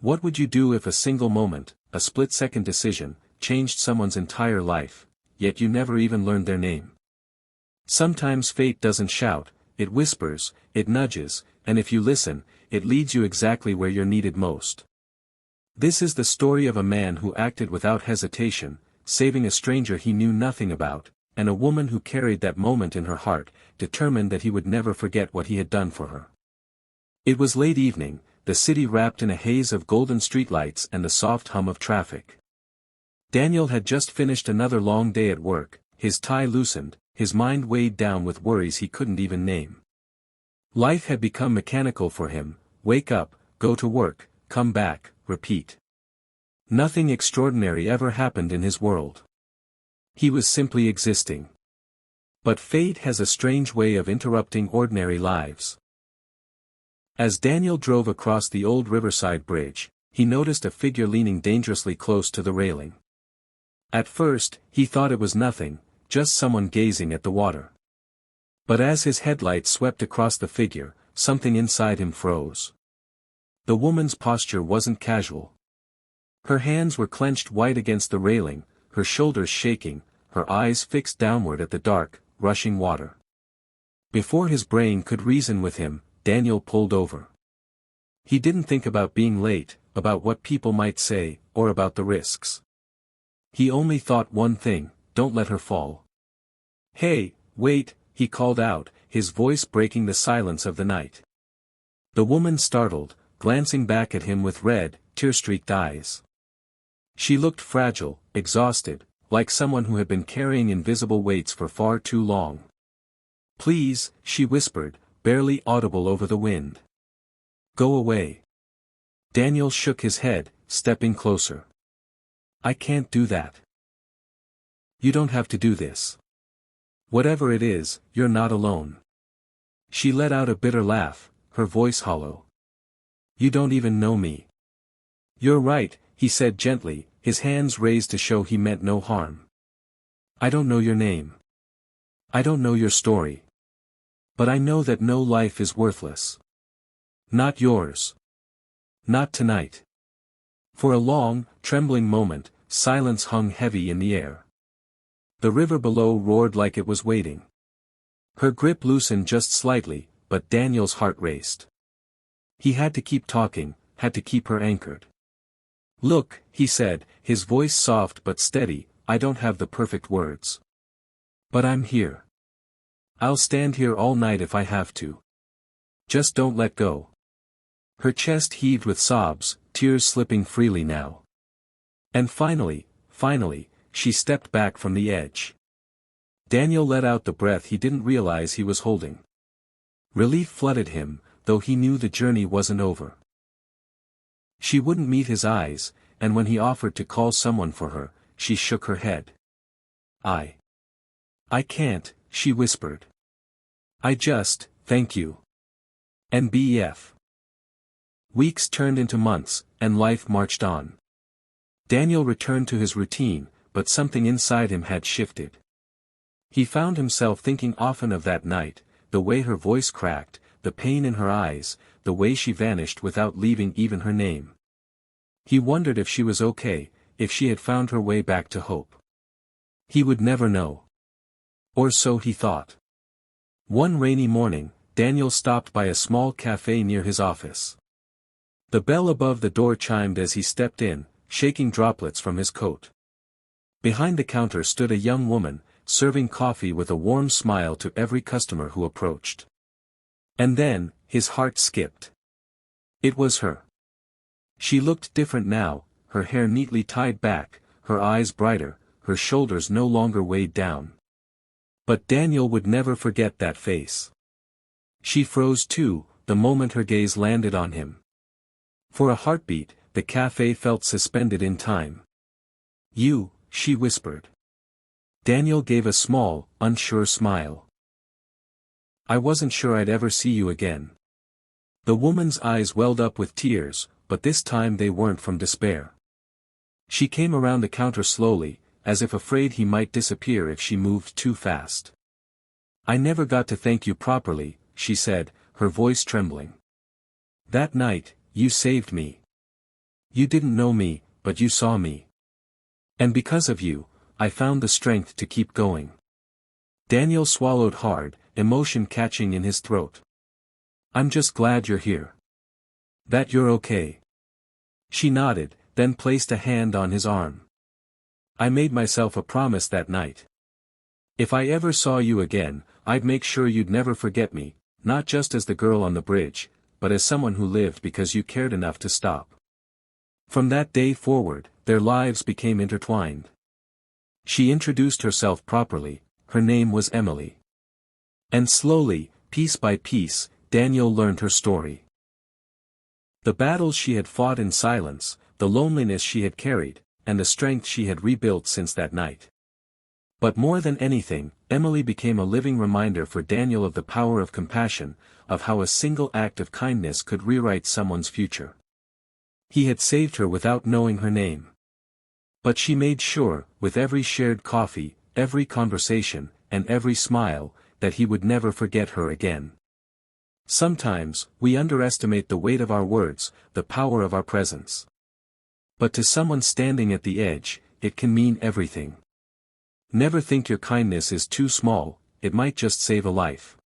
What would you do if a single moment, a split-second decision, changed someone's entire life, yet you never even learned their name? Sometimes fate doesn't shout, it whispers, it nudges, and if you listen, it leads you exactly where you're needed most. This is the story of a man who acted without hesitation, saving a stranger he knew nothing about, and a woman who carried that moment in her heart, determined that he would never forget what he had done for her. It was late evening, the city wrapped in a haze of golden streetlights and the soft hum of traffic. Daniel had just finished another long day at work, his tie loosened, his mind weighed down with worries he couldn't even name. Life had become mechanical for him: wake up, go to work, come back, repeat. Nothing extraordinary ever happened in his world. He was simply existing. But fate has a strange way of interrupting ordinary lives. As Daniel drove across the old riverside bridge, he noticed a figure leaning dangerously close to the railing. At first, he thought it was nothing, just someone gazing at the water. But as his headlights swept across the figure, something inside him froze. The woman's posture wasn't casual. Her hands were clenched white against the railing, her shoulders shaking, her eyes fixed downward at the dark, rushing water. Before his brain could reason with him, Daniel pulled over. He didn't think about being late, about what people might say, or about the risks. He only thought one thing: don't let her fall. "Hey, wait," he called out, his voice breaking the silence of the night. The woman startled, glancing back at him with red, tear-streaked eyes. She looked fragile, exhausted, like someone who had been carrying invisible weights for far too long. "Please," she whispered, barely audible over the wind. "Go away." Daniel shook his head, stepping closer. "I can't do that." "You don't have to do this. Whatever it is, you're not alone." She let out a bitter laugh, her voice hollow. "You don't even know me." "You're right," he said gently, his hands raised to show he meant no harm. "I don't know your name. I don't know your story. But I know that no life is worthless. Not yours. Not tonight." For a long, trembling moment, silence hung heavy in the air. The river below roared like it was waiting. Her grip loosened just slightly, but Daniel's heart raced. He had to keep talking, had to keep her anchored. "Look," he said, his voice soft but steady, "I don't have the perfect words. But I'm here. I'll stand here all night if I have to. Just don't let go." Her chest heaved with sobs, tears slipping freely now. And finally, she stepped back from the edge. Daniel let out the breath he didn't realize he was holding. Relief flooded him, though he knew the journey wasn't over. She wouldn't meet his eyes, and when he offered to call someone for her, she shook her head. I can't," she whispered. Thank you. NBF. Weeks turned into months, and life marched on. Daniel returned to his routine, but something inside him had shifted. He found himself thinking often of that night, the way her voice cracked, the pain in her eyes, the way she vanished without leaving even her name. He wondered if she was okay, if she had found her way back to hope. He would never know. Or so he thought. One rainy morning, Daniel stopped by a small cafe near his office. The bell above the door chimed as he stepped in, shaking droplets from his coat. Behind the counter stood a young woman, serving coffee with a warm smile to every customer who approached. And then, his heart skipped. It was her. She looked different now, her hair neatly tied back, her eyes brighter, her shoulders no longer weighed down. But Daniel would never forget that face. She froze too, the moment her gaze landed on him. For a heartbeat, the cafe felt suspended in time. "You," she whispered. Daniel gave a small, unsure smile. "I wasn't sure I'd ever see you again." The woman's eyes welled up with tears, but this time they weren't from despair. She came around the counter slowly, as if afraid he might disappear if she moved too fast. "I never got to thank you properly," she said, her voice trembling. "That night, you saved me. You didn't know me, but you saw me. And because of you, I found the strength to keep going. Daniel swallowed hard, emotion catching in his throat. I'm just glad you're here. That you're okay. She nodded, then placed a hand on his arm. I made myself a promise that night. If I ever saw you again, I'd make sure you'd never forget me, not just as the girl on the bridge, but as someone who lived because you cared enough to stop. From that day forward, their lives became intertwined. She introduced herself properly, her name was Emily. And slowly, piece by piece, Daniel learned her story. The battles she had fought in silence, the loneliness she had carried, and the strength she had rebuilt since that night. But more than anything, Emily became a living reminder for Daniel of the power of compassion, of how a single act of kindness could rewrite someone's future. He had saved her without knowing her name. But she made sure, with every shared coffee, every conversation, and every smile, that he would never forget her again. Sometimes, we underestimate the weight of our words, the power of our presence. But to someone standing at the edge, it can mean everything. Never think your kindness is too small, it might just save a life.